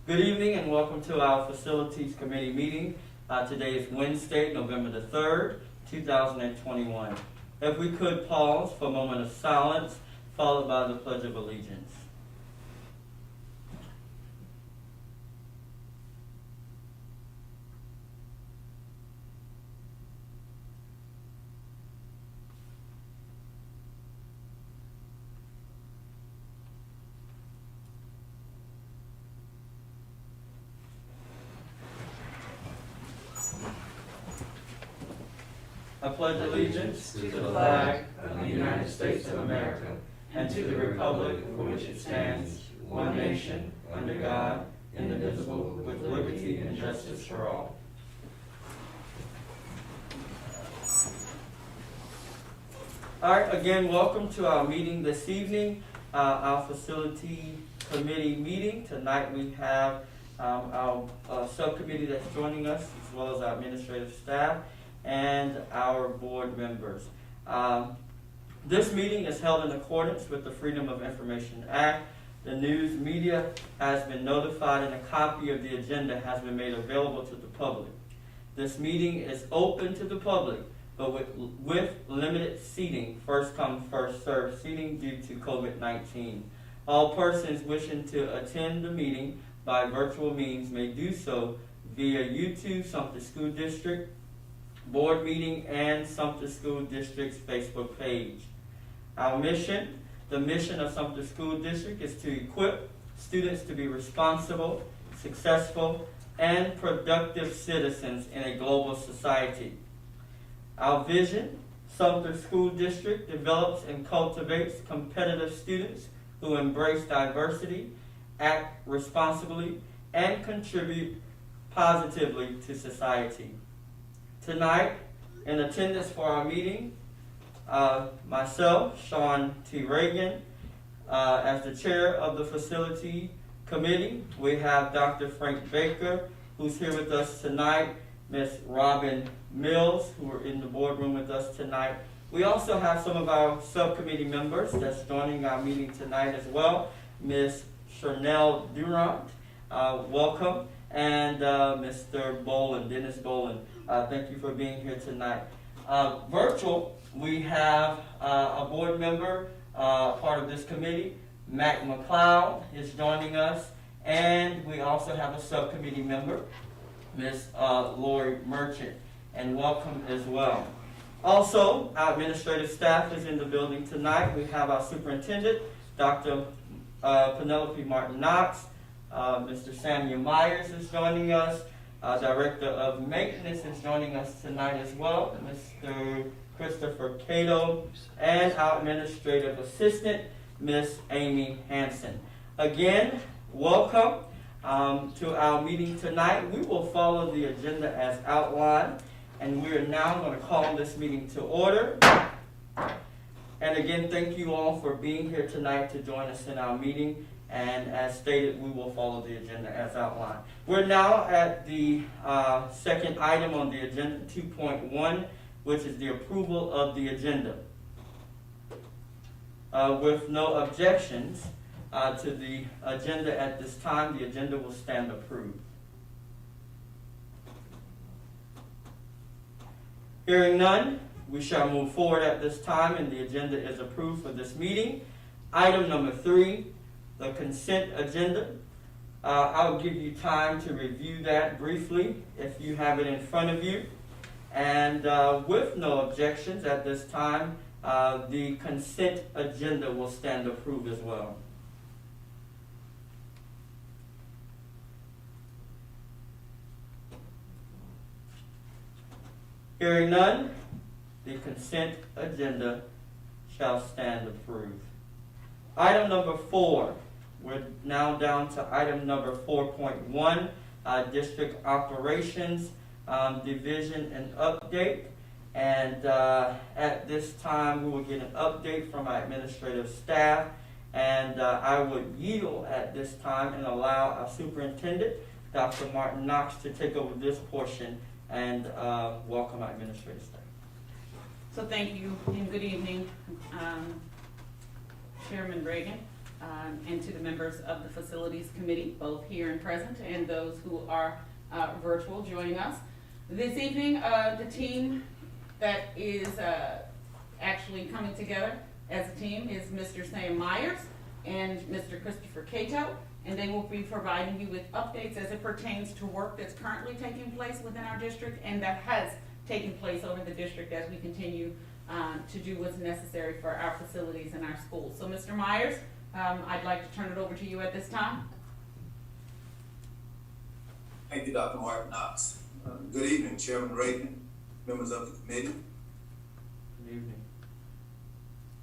Good evening and welcome to our Facilities Committee meeting. Today is Wednesday, November the 3rd, 2021. If we could pause for a moment of silence, followed by the Pledge of Allegiance. I pledge allegiance to the flag of the United States of America and to the republic for which it stands, one nation, under God, indivisible, with liberty and justice for all. All right, again, welcome to our meeting this evening, our Facility Committee meeting. Tonight we have our subcommittee that's joining us, as well as our administrative staff and our board members. This meeting is held in accordance with the Freedom of Information Act. The news media has been notified and a copy of the agenda has been made available to the public. This meeting is open to the public, but with limited seating, first come, first served seating due to COVID-19. All persons wishing to attend the meeting by virtual means may do so via YouTube, Sumter School District Board Meeting, and Sumter School District's Facebook page. Our mission, the mission of Sumter School District, is to equip students to be responsible, successful, and productive citizens in a global society. Our vision, Sumter School District develops and cultivates competitive students who embrace diversity, act responsibly, and contribute positively to society. Tonight, in attendance for our meeting, myself, Sean T. Reagan, as the chair of the Facility Committee. We have Dr. Frank Baker, who's here with us tonight, Ms. Robin Mills, who are in the boardroom with us tonight. We also have some of our subcommittee members that's joining our meeting tonight as well. Ms. Chanel Durant, welcome, and Mr. Boland, Dennis Boland. Thank you for being here tonight. Virtual, we have a board member, part of this committee, Mac McLeod is joining us, and we also have a subcommittee member, Ms. Lori Merchant, and welcome as well. Also, our administrative staff is in the building tonight. We have our superintendent, Dr. Penelope Martin-Knox. Mr. Samuel Myers is joining us. Director of Maintenance is joining us tonight as well, Mr. Christopher Cato, and our administrative assistant, Miss Amy Hanson. Again, welcome to our meeting tonight. We will follow the agenda as outlined, and we are now going to call this meeting to order. And again, thank you all for being here tonight to join us in our meeting. And as stated, we will follow the agenda as outlined. We're now at the second item on the agenda, 2.1, which is the approval of the agenda. With no objections to the agenda at this time, the agenda will stand approved. Hearing none, we shall move forward at this time, and the agenda is approved for this meeting. Item number 3. The consent agenda. I'll give you time to review that briefly if you have it in front of you. And with no objections at this time, the consent agenda will stand approved as well. Hearing none, the consent agenda shall stand approved. Item number 4. We're now down to item number 4.1, District Operations, Division and Update. And at this time, we will get an update from our administrative staff. And I would yield at this time and allow our superintendent, Dr. Martin Knox, to take over this portion and welcome our administrative staff. So thank you and good evening, Chairman Reagan, and to the members of the Facilities Committee, both here and present, and those who are virtual joining us. This evening, the team that is actually coming together as a team is Mr. Sam Myers and Mr. Christopher Cato, and they will be providing you with updates as it pertains to work that's currently taking place within our district and that has taken place over the district as we continue to do what's necessary for our facilities and our schools. So Mr. Myers, I'd like to turn it over to you at this time. Thank you, Dr. Martin Knox. Good evening, Chairman Reagan, members of the committee. Good evening.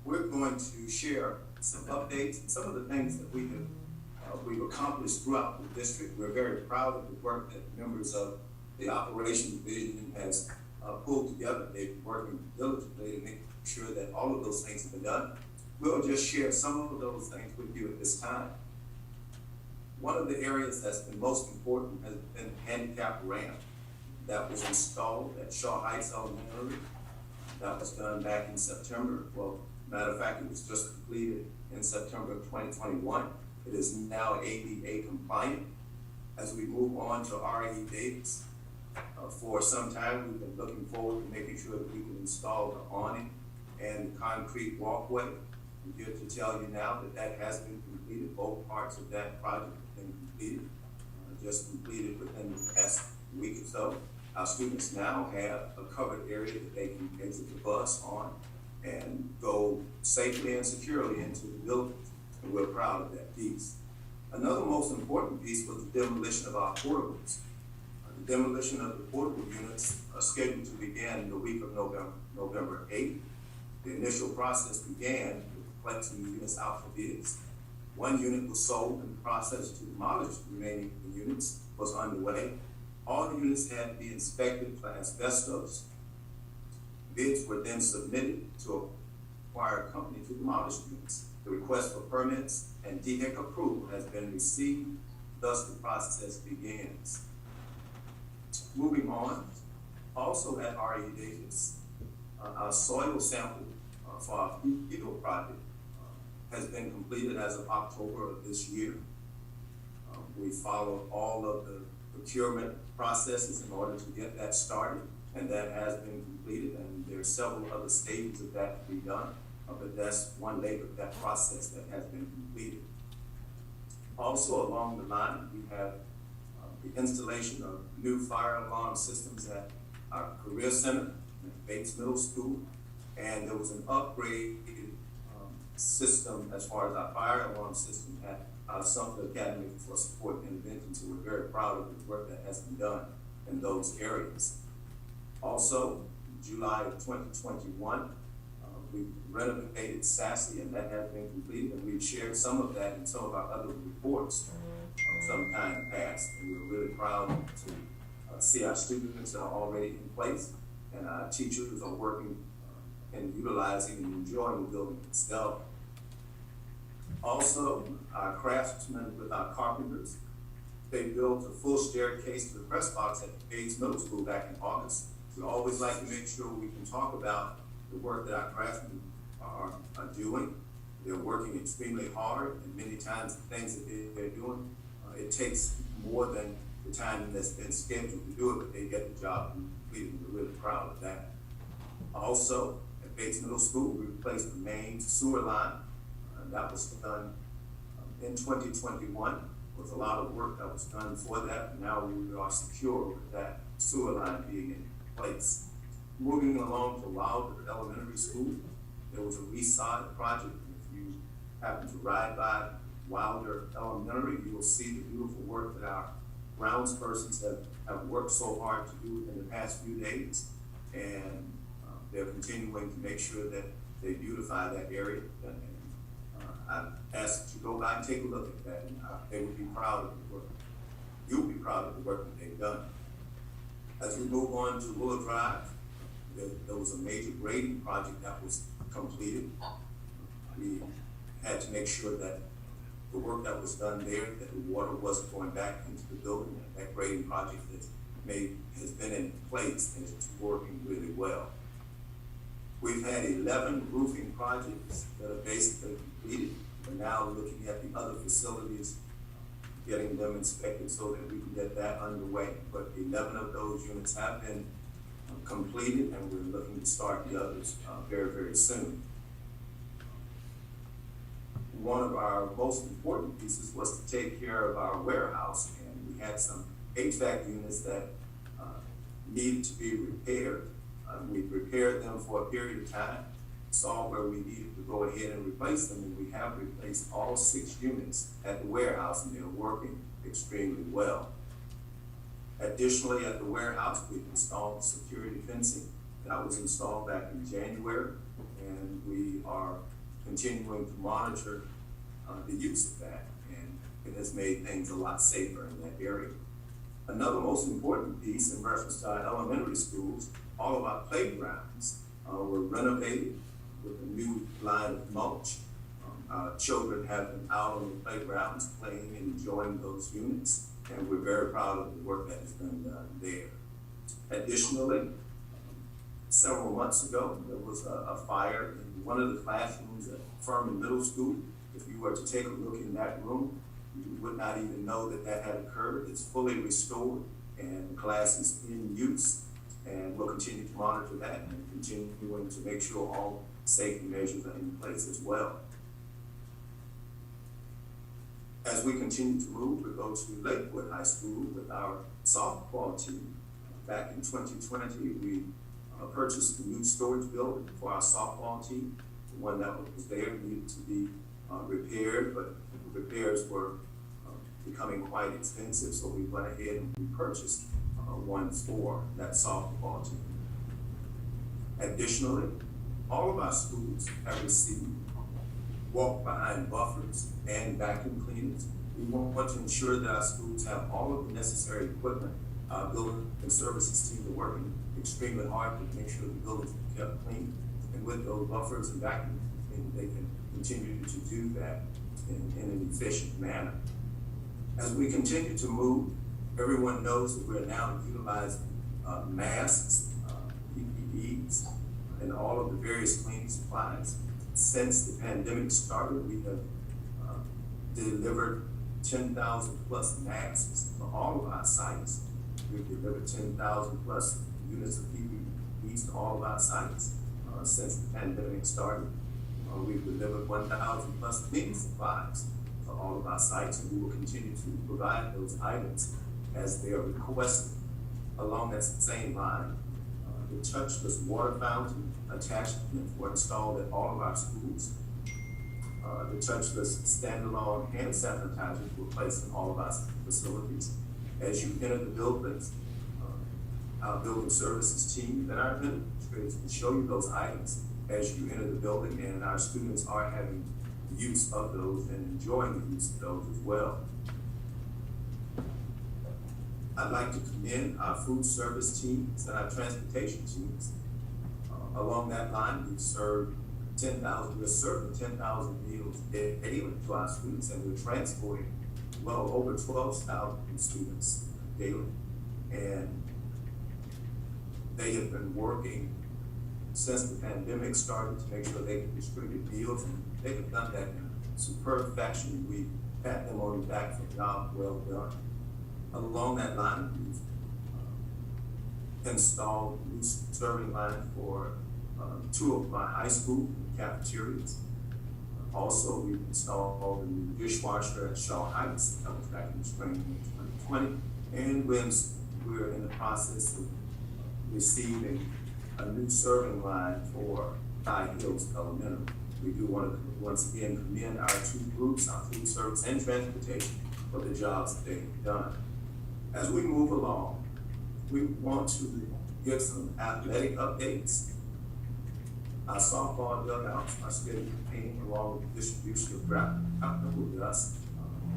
We're going to share some updates and some of the things that we've accomplished throughout the district. We're very proud of the work that members of the Operations Division has pulled together. They've been working diligently to make sure that all of those things have been done. We'll just share some of those things with you at this time. One of the areas that's been most important has been the handicap ramp that was installed at Shaw Heights Elementary. That was done back in September. Well, matter of fact, it was just completed in September of 2021. It is now ADA compliant. As we move on to RE Davis, for some time we've been looking forward to making sure that we can install the awning and the concrete walkway. I'm here to tell you now that that has been completed. Both parts of that project have been completed, just completed within the past week or so. Our students now have a covered area that they can exit the bus on and go safely and securely into the building, and we're proud of that piece. Another most important piece was the demolition of our portables. The demolition of the portable units are scheduled to begin the week of November 8th. The initial process began with collecting the units out for bids. One unit was sold, and the process to demolish the remaining units was underway. All the units had to be inspected for asbestos. Bids were then submitted to acquire a company to demolish the units. The request for permits and DHEC approval has been received, thus the process begins. Moving on, also at RE Davis, our soil sample for our fetal project has been completed as of October of this year. We followed all of the procurement processes in order to get that started, and that has been completed, and there are several other stages of that to be done, but that's one leg of that process that has been completed. Also along the line, we have the installation of new fire alarm systems at our career center at Bates Middle School, and there was an upgraded system as far as our fire alarm system at our Sumter Academy for Support and Intervention. So we're very proud of the work that has been done in those areas. Also, in July of 2021, we renovated Sassy, and that has been completed, and we've shared some of that in some of our other reports some time past, and we're really proud to see our students are already in place, and our teachers are working and utilizing and enjoying the building itself. Also, our craftsmen with our carpenters, they built a full staircase to the press box at Bates Middle School back in August. We always like to make sure we can talk about the work that our craftsmen are doing. They're working extremely hard, and many times the things that they're doing, it takes more than the time that's been scheduled to do it, but they get the job completed, and we're really proud of that. Also, at Bates Middle School, we replaced the main sewer line. That was done in 2021 with a lot of work that was done for that. And now we are secure with that sewer line being in place. Moving along to Wilder Elementary School, there was a resod project. If you happen to ride by Wilder Elementary, you will see the beautiful work that our grounds persons have worked so hard to do in the past few days. And they're continuing to make sure that they beautify that area. I ask that you go by and take a look at that, and they will be proud of the work. You'll be proud of the work that they've done. As we move on to Willow Drive, there was a major grading project that was completed. We had to make sure that the work that was done there, that the water wasn't going back into the building. That grading project has been in place and it's working really well. We've had 11 roofing projects that are basically completed. The now looking at the other facilities, getting them inspected so that we can get that underway. But 11 of those units have been completed, and we're looking to start the others very, very soon. One of our most important pieces was to take care of our warehouse, and we had some HVAC units that needed to be repaired. We repaired them for a period of time, saw where we needed to go ahead and replace them, and we have replaced all 6 units at the warehouse, and they're working extremely well. Additionally, at the warehouse, we've installed security fencing. That was installed back in January, and we are continuing to monitor the use of that, and it has made things a lot safer in that area. Another most important piece in reference to our elementary schools, all of our playgrounds were renovated with a new line of mulch. Our children have been out on the playgrounds playing and enjoying those units, and we're very proud of the work that has been done there. Additionally, several months ago, there was a fire in one of the classrooms at Furman Middle School. If you were to take a look in that room, you would not even know that that had occurred. It's fully restored, and the class is in use, and we'll continue to monitor that and continuing to make sure all safety measures are in place as well. As we continue to move, we go to Lakewood High School with our softball team. Back in 2020, we purchased a new storage building for our softball team. The one that was there needed to be repaired, but the repairs were becoming quite expensive, so we went ahead and we purchased one for that softball team. Additionally, all of our schools have received walk-behind buffers and vacuum cleaners. We want to ensure that our schools have all of the necessary equipment. Our building and services team are working extremely hard to make sure the buildings are kept clean. And with those buffers and vacuum cleaners, they can continue to do that in an efficient manner. As we continue to move, everyone knows that we're now utilizing masks, PPEs, and all of the various cleaning supplies. Since the pandemic started, we have delivered 10,000 plus masks for all of our sites. We've delivered 10,000 plus units of PPEs to all of our sites since the pandemic started. We've delivered 1,000 plus cleaning supplies to all of our sites, and we will continue to provide those items as they are requested. Along that same line, the touchless water fountain attachments were installed at all of our schools. The touchless standalone hand sanitizers were placed in all of our facilities. As you enter the buildings, our building services team and our administrators will show you those items as you enter the building, and our students are having use of those and enjoying the use of those as well. I'd like to commend our food service teams and our transportation teams. Along that line, we're serving 10,000 meals daily to our students, and we're transporting well over 12,000 students daily. And they have been working since the pandemic started to make sure they can distribute meals, and they have done that in superb fashion. We pat them on the back for a job well done. Along that line, we've installed new serving lines for 2 of my high school cafeterias. Also, we've installed a new dishwasher at Shaw Heights. That was back in the spring of 2020. And we're in the process of receiving a new serving line for High Hills Elementary. We do want to once again commend our 2 groups, our food service and transportation, for the jobs that they've done. As we move along, we want to give some athletic updates. Our softball dugouts are still campaigning along with the distribution of draft with us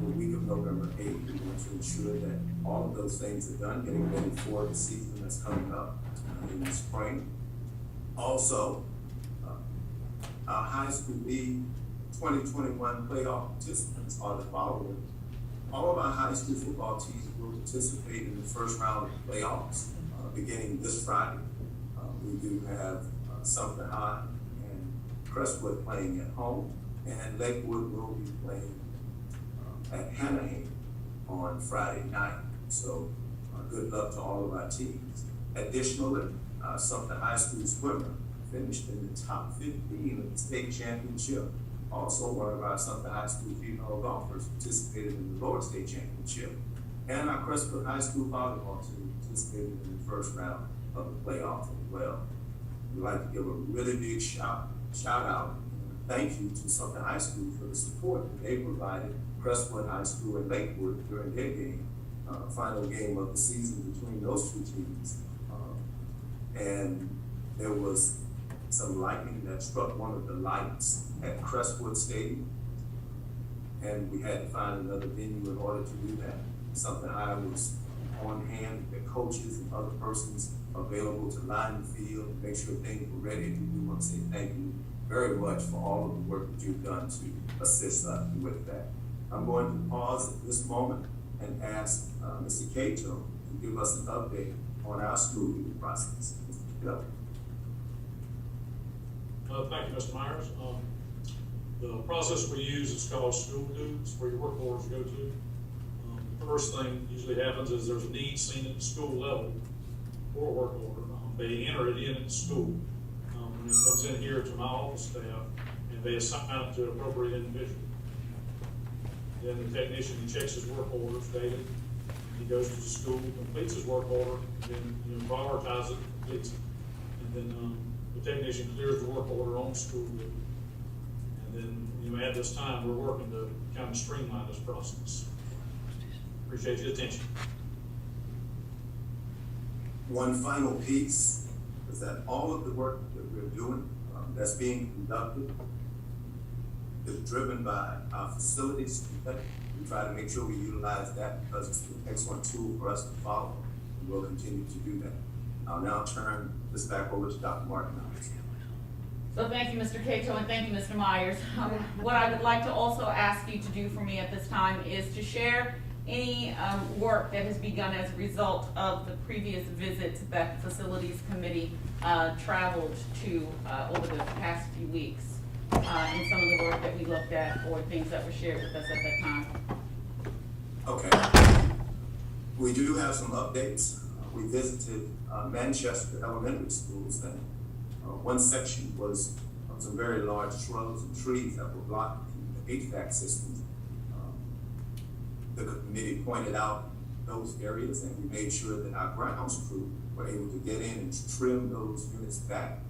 the week of November 8th. We want to ensure that all of those things are done, getting ready for the season that's coming up in the spring. Also, our high school league 2021 playoff participants are the following. All of our high school football teams will participate in the first round of the playoffs beginning this Friday. We do have Sumter High and Crestwood playing at home. And Lakewood will be playing at Hanahan on Friday night. So good luck to all of our teams. Additionally, Sumter High School swimmer finished in the top 15 of the state championship. Also, one of our Sumter High School female golfers participated in the lower state championship. And our Crestwood High School volleyball team participated in the first round of the playoff as well. We'd like to give a really big shout out and thank you to Sumter High School for the support that they provided Crestwood High School and Lakewood during their game, final game of the season between those two teams. And there was some lightning that struck one of the lights at Crestwood Stadium, and we had to find another venue in order to do that. Something I was on hand, the coaches and other persons available to line the field and make sure things were ready. And we want to say thank you very much for all of the work that you've done to assist us with that. I'm going to pause at this moment and ask Mr. Cato to give us an update on our school year process. Mr. Cato. Thank you, Mr. Myers. The process we use is called school dues, where your work orders go to. The first thing usually happens is there's a need seen at the school level for a work order. They enter it in at school. And it comes in here to my office staff, and they assign it to an appropriate individual. Then the technician, he checks his work orders daily. He goes to the school, completes his work order, and then prioritizes it, completes it. And then the technician clears the work order on school duty. And then, at this time, we're working to kind of streamline this process. Appreciate your attention. One final piece is that all of the work that we're doing that's being conducted is driven by our facilities. We try to make sure we utilize that because it's an excellent tool for us to follow, and we'll continue to do that. I'll now turn this back over to Dr. Martin. So thank you, Mr. Cato, and thank you, Mr. Myers. What I would like to also ask you to do for me at this time is to share any work that has begun as a result of the previous visits that the Facilities Committee traveled to over the past few weeks, and some of the work that we looked at or things that were shared with us at that time. Okay. We do have some updates. We visited Manchester Elementary Schools, and one section was some very large shrubs and trees that were blocking the HVAC systems. The committee pointed out those areas, and we made sure that our grounds crew were able to get in and trim those units back,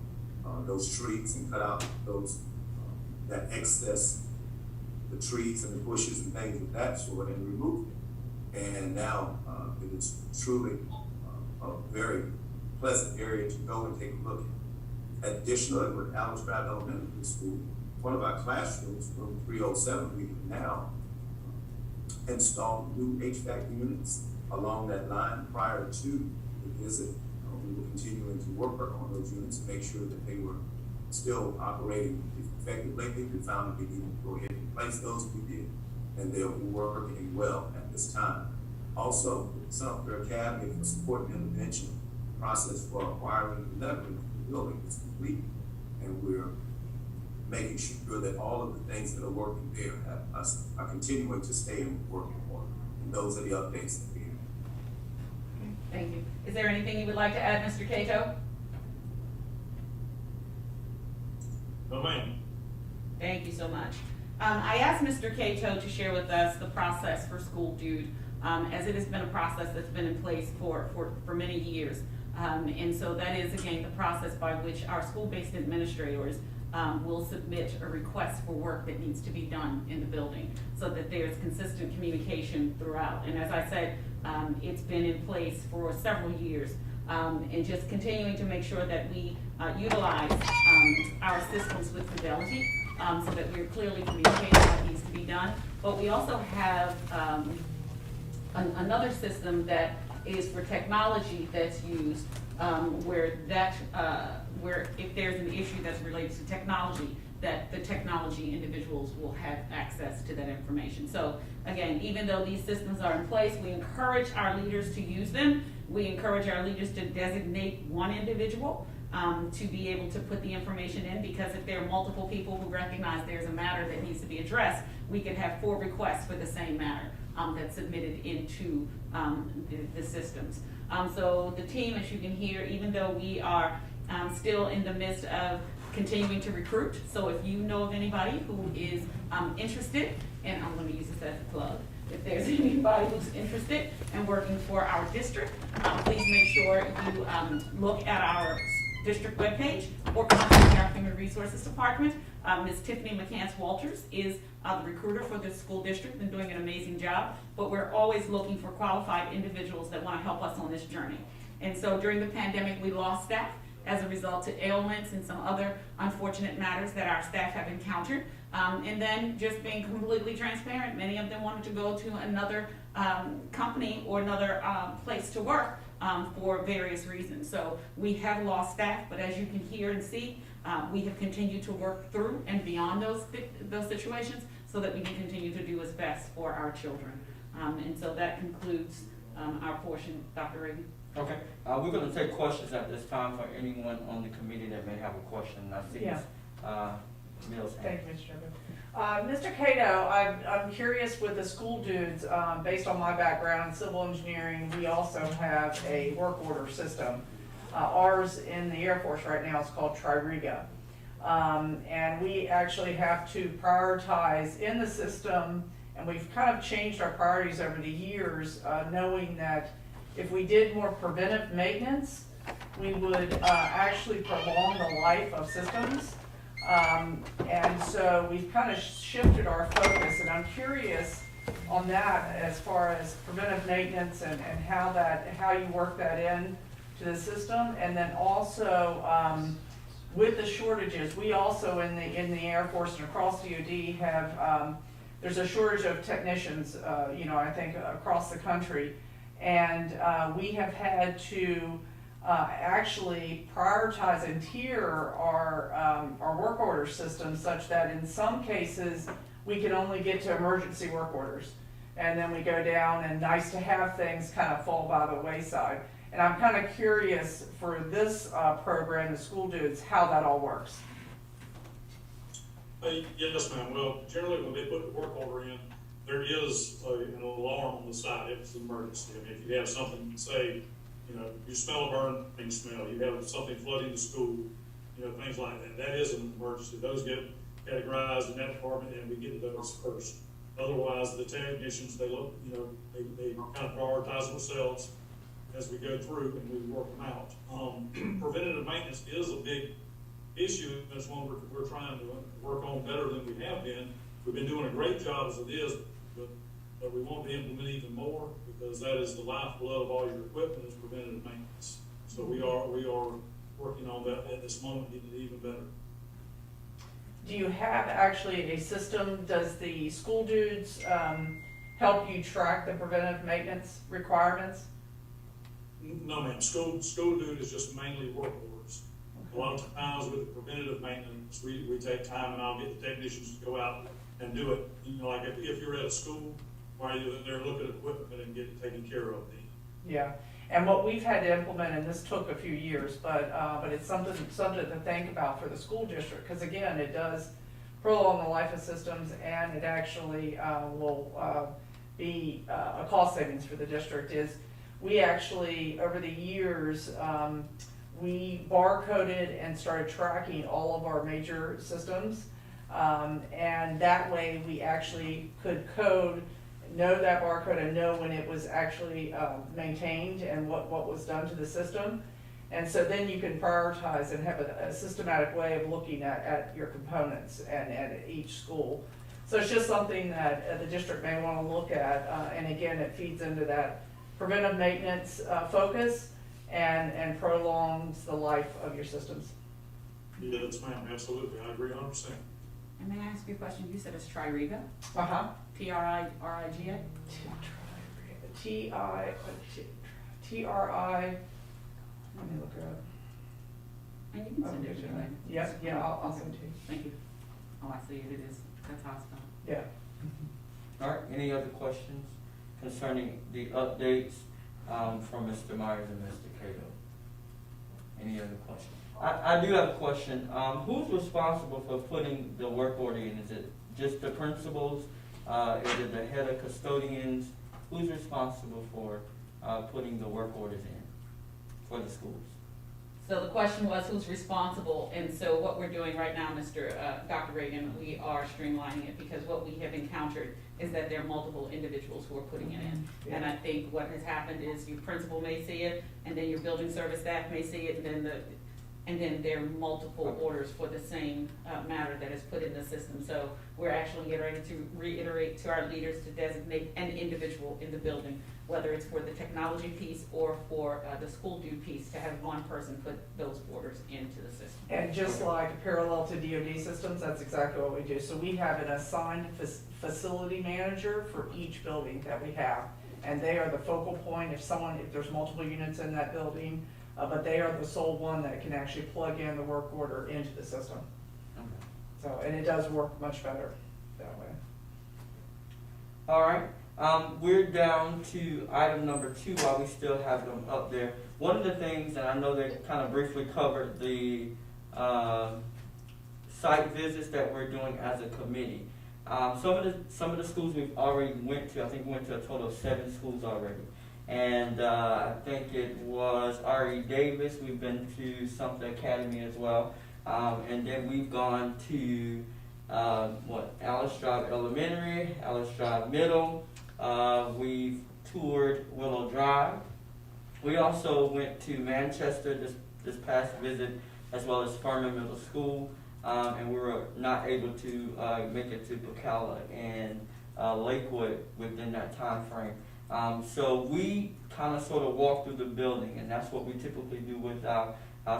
those trees, and cut out those that excess, the trees and the bushes and things of that sort, and remove it. And now it is truly a very pleasant area to go and take a look at. Additionally, with Allen's Drive Elementary School, one of our classrooms, room 307, we can now install new HVAC units along that line. Prior to the visit, we were continuing to work on those units to make sure that they were still operating effectively. We found that we needed to go ahead and replace those. We did, and they were working well at this time. Also, the Sumter Academy for Support and Intervention process for acquiring the leverage of the building is complete, and we're making sure that all of the things that are working there are continuing to stay in working order. And those are the updates that we have. Thank you. Is there anything you would like to add, Mr. Cato? No, ma'am. Thank you so much. I asked Mr. Cato to share with us the process for School Dude, as it has been a process that's been in place for many years. And so that is, again, the process by which our school-based administrators will submit a request for work that needs to be done in the building so that there's consistent communication throughout. And as I said, it's been in place for several years, and just continuing to make sure that we utilize our systems with fidelity, so that we're clearly communicating what needs to be done. But we also have another system that is for technology that's used, where if there's an issue that's related to technology, that the technology individuals will have access to that information. So again, even though these systems are in place, we encourage our leaders to use them. We encourage our leaders to designate one individual to be able to put the information in, because if there are multiple people who recognize there's a matter that needs to be addressed, we could have 4 requests for the same matter that's submitted into the systems. So the team, as you can hear, even though we are still in the midst of continuing to recruit, so if you know of anybody who is interested, and I'm going to use this as a plug, if there's anybody who's interested in working for our district, please make sure you look at our district webpage or contact our Human Resources Department. Ms. Tiffany McCants-Walters is the recruiter for the school district and doing an amazing job, but we're always looking for qualified individuals that want to help us on this journey. And so during the pandemic, we lost staff as a result of ailments and some other unfortunate matters that our staff have encountered. And then just being completely transparent, many of them wanted to go to another company or another place to work for various reasons. So we have lost staff, but as you can hear and see, we have continued to work through and beyond those situations so that we can continue to do what's best for our children. And so that concludes our portion, Dr. Reagan. Okay, we're gonna take questions at this time for anyone on the committee that may have a question. I see Ms. Mills. Thank you, Mr. Chairman. Mr. Cato, I'm curious with the school dudes, based on my background in civil engineering, we also have a work order system. Ours in the Air Force right now is called Tririga. And we actually have to prioritize in the system, and we've kind of changed our priorities over the years, knowing that if we did more preventive maintenance, we would actually prolong the life of systems. And so we've kind of shifted our focus, and I'm curious on that as far as preventive maintenance and how you work that in to the system. And then also with the shortages, we also in the Air Force and across DoD have there's a shortage of technicians, I think across the country. And we have had to actually prioritize and tier our work order system such that in some cases we can only get to emergency work orders. And then we go down and nice to have things kind of fall by the wayside. And I'm kind of curious for this program, the school dudes, how that all works. Yes, ma'am. Well, generally when they put the work order in, there is an alarm on the side if it's an emergency. I mean, if you have something, say, you smell a burning smell, you have something flooding the school, things like that. That is an emergency. Those get categorized in that department, and we get to those first. Otherwise, the technicians, they look, they kind of prioritize themselves as we go through and we work them out. Preventative maintenance is a big issue. That's one we're trying to work on better than we have been. We've been doing a great job as it is, but we want to implement even more because that is the lifeblood of all your equipment is preventative maintenance. So we are working on that at this moment, getting it even better. Do you have actually a system? Does the school dudes help you track the preventive maintenance requirements? No, ma'am. School dude is just mainly work orders. A lot of times with the preventative maintenance, we take time and I'll get the technicians to go out and do it. Like if you're at a school, while you're there, look at equipment and get it taken care of. Yeah, and what we've had to implement, and this took a few years, but it's something to think about for the school district, because again, it does prolong the life of systems, and it actually will be a cost savings for the district. Is we actually over the years we barcoded and started tracking all of our major systems, and that way we actually could know that barcode and know when it was actually maintained and what was done to the system. And so then you can prioritize and have a systematic way of looking at your components and at each school. So it's just something that the district may want to look at, and again, it feeds into that preventive maintenance focus and prolongs the life of your systems. Yes, ma'am, absolutely, I agree 100%. And may I ask you a question? You said it's Tririga? Uh-huh. T-R-I-R-I-G-A? T-R-I, let me look it up. And you can send it to me. Yes, yeah, I'll send it to you. Thank you. Oh, I see it, it is. That's hospital. Yeah. All right, any other questions concerning the updates from Mr. Myers and Mr. Cato? Any other questions? I do have a question. Who's responsible for putting the work order in? Is it just the principals? Is it the head of custodians? Who's responsible for putting the work orders in for the schools? So the question was who's responsible, and so what we're doing right now, Dr. Reagan, we are streamlining it because what we have encountered is that there are multiple individuals who are putting it in. Yeah. And I think what has happened is your principal may see it, and then your building service staff may see it, and then there are multiple orders for the same matter that is put in the system. So we're actually getting ready to reiterate to our leaders to designate an individual in the building, whether it's for the technology piece or for the school due piece, to have one person put those orders into the system. And just like parallel to DoD systems, that's exactly what we do. So we have an assigned facility manager for each building that we have. And they are the focal point if there's multiple units in that building, but they are the sole one that can actually plug in the work order into the system. Okay. So, and it does work much better that way. All right. We're down to item number 2 while we still have them up there. One of the things, and I know they kind of briefly covered the site visits that we're doing as a committee. Some of the schools we've already went to. I think we went to a total of 7 schools already. And I think it was R.E. Davis. We've been to Sumter Academy as well. And then we've gone to Alice Drive Elementary, Alice Drive Middle. We've toured Willow Drive. We also went to Manchester this past visit, as well as Furman Middle School. And we were not able to make it to Ocala and Lakewood within that time frame. So we kind of sort of walk through the building, and that's what we typically do with our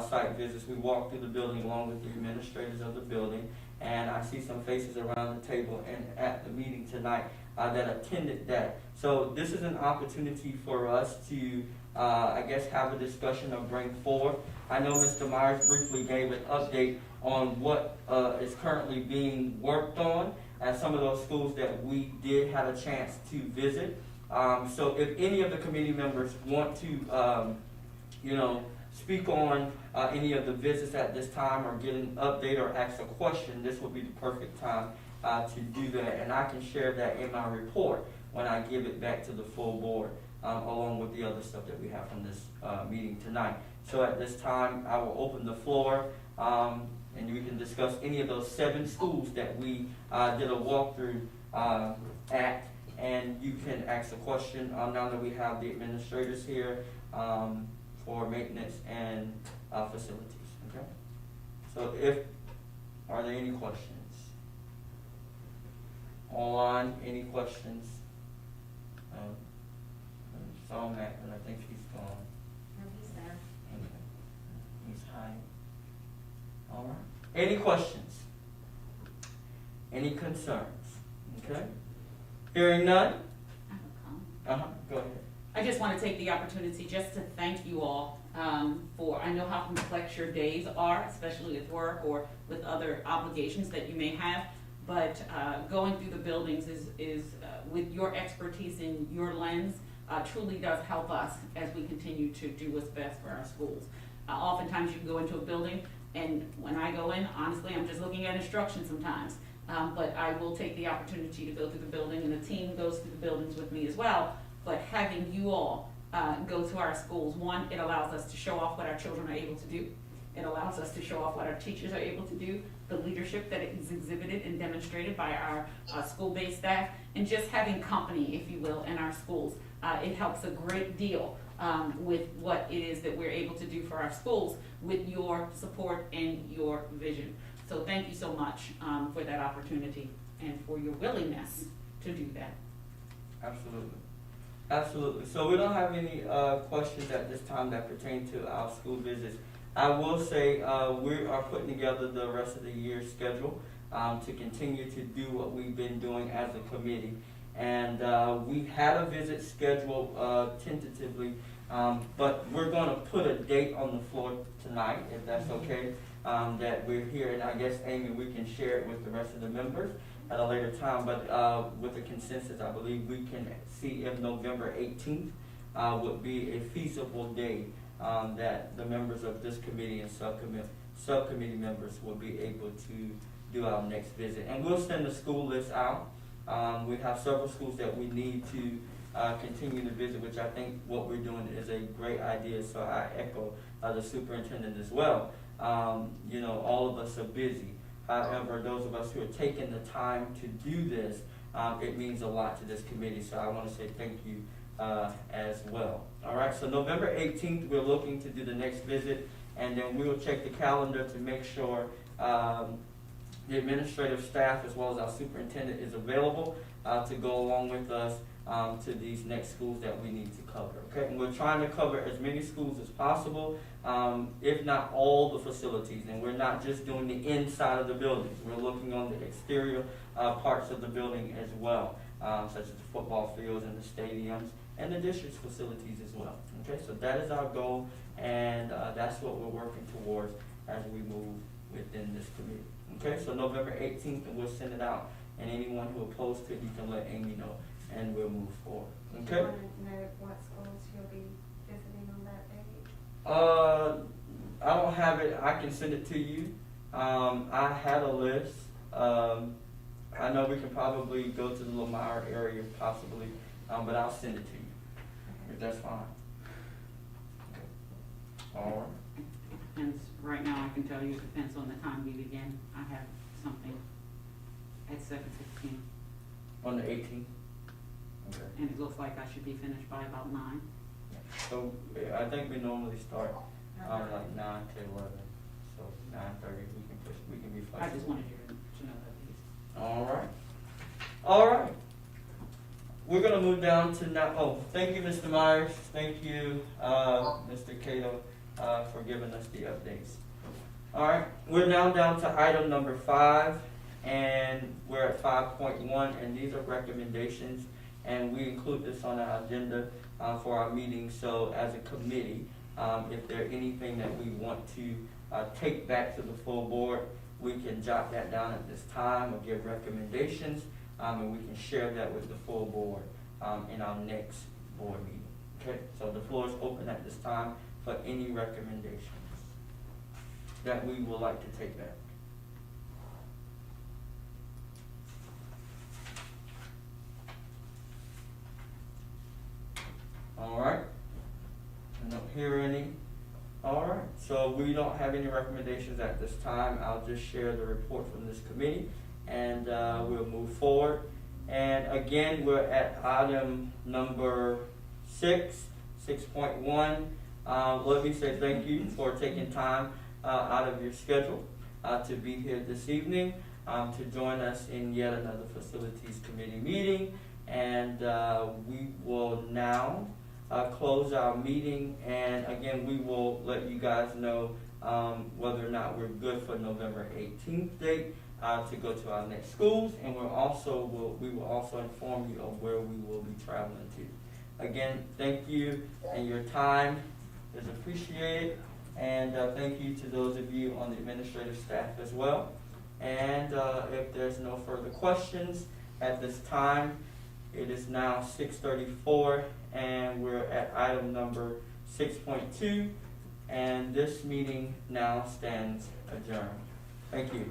site visits. We walk through the building along with the administrators of the building, and I see some faces around the table and at the meeting tonight that attended that. So this is an opportunity for us to, I guess, have a discussion or bring forward. I know Mr. Myers briefly gave an update on what is currently being worked on at some of those schools that we did have a chance to visit. So if any of the committee members want to, speak on any of the visits at this time or get an update or ask a question, this would be the perfect time to do that. And I can share that in my report when I give it back to the full board, along with the other stuff that we have from this meeting tonight. So at this time, I will open the floor, and we can discuss any of those 7 schools that we did a walkthrough at. And you can ask a question now that we have the administrators here for maintenance and facilities. Okay. So are there any questions? Online, any questions? Saw Matt, but I think he's gone. No, he's there. Okay. He's hiding. All right. Any questions? Any concerns? Okay. Hearing none? I have a comment. Go ahead. I just want to take the opportunity just to thank you all for, I know how complex your days are, especially with work or with other obligations that you may have, but going through the buildings is with your expertise and your lens, truly does help us as we continue to do what's best for our schools. Oftentimes you can go into a building, and when I go in, honestly, I'm just looking at instructions sometimes. But I will take the opportunity to go through the building, and the team goes through the buildings with me as well. But having you all go to our schools, one, it allows us to show off what our children are able to do. It allows us to show off what our teachers are able to do, the leadership that is exhibited and demonstrated by our school-based staff, and just having company, if you will, in our schools. It helps a great deal with what it is that we're able to do for our schools with your support and your vision. So thank you so much for that opportunity and for your willingness to do that. Absolutely. Absolutely. So we don't have any questions at this time that pertain to our school visits. I will say we are putting together the rest of the year's schedule to continue to do what we've been doing as a committee. And we had a visit scheduled tentatively, but we're going to put a date on the floor tonight, if that's okay. That we're here, and I guess, Amy, we can share it with the rest of the members at a later time, but with the consensus, I believe we can see if November 18th would be a feasible day that the members of this committee and subcommittee members will be able to do our next visit. And we'll send the school list out. We have several schools that we need to continue to visit, which I think what we're doing is a great idea, so I echo the superintendent as well. All of us are busy. However, those of us who are taking the time to do this, it means a lot to this committee, so I want to say thank you as well. All right, so November 18th, we're looking to do the next visit, and then we will check the calendar to make sure the administrative staff as well as our superintendent is available to go along with us to these next schools that we need to cover. Okay, and we're trying to cover as many schools as possible, if not all the facilities. And we're not just doing the inside of the buildings. We're looking on the exterior parts of the building as well, such as the football fields and the stadiums and the district's facilities as well. Okay, so that is our goal, and that's what we're working towards as we move within this committee. Okay, so November 18th, and we'll send it out, and anyone who opposed to it, you can let Amy know, and we'll move forward. Okay? Do you want to know what schools you'll be visiting on that date? I don't have it. I can send it to you. I had a list. I know we can probably go to the Lamar area possibly, but I'll send it to you if that's fine. Okay. All right. Depends, right now I can tell you, it depends on the time we begin. I have something at 7:15, On the 18th. Okay. and it looks like I should be finished by about 9. So I think we normally start like 9 to 11. So 9:30 we can be flexible. I just wanted you to know that piece. All right. All right. We're gonna move down to now. Oh, thank you, Mr. Myers. Thank you, Mr. Cato, for giving us the updates. All right. We're now down to item number 5, and we're at 5.1, and these are recommendations, and we include this on our agenda for our meeting. So, as a committee, if there's anything that we want to take back to the full board, we can jot that down at this time or give recommendations, and we can share that with the full board in our next board meeting. Okay, so the floor is open at this time for any recommendations that we would like to take back. All right, I don't hear any. All right, so we don't have any recommendations at this time. I'll just share the report from this committee, and we'll move forward. And again, we're at item number 6.1. Let me say thank you for taking time out of your schedule to be here this evening to join us in yet another Facilities Committee meeting. And we will now close our meeting, and again we will let you guys know whether or not we're good for November 18th date to go to our next schools, and we will also inform you of where we will be traveling to. Again, thank you, and your time is appreciated, and thank you to those of you on the administrative staff as well. And if there's no further questions at this time, it is now 6:34, and we're at item number 6.2, and this meeting now stands adjourned. Thank you.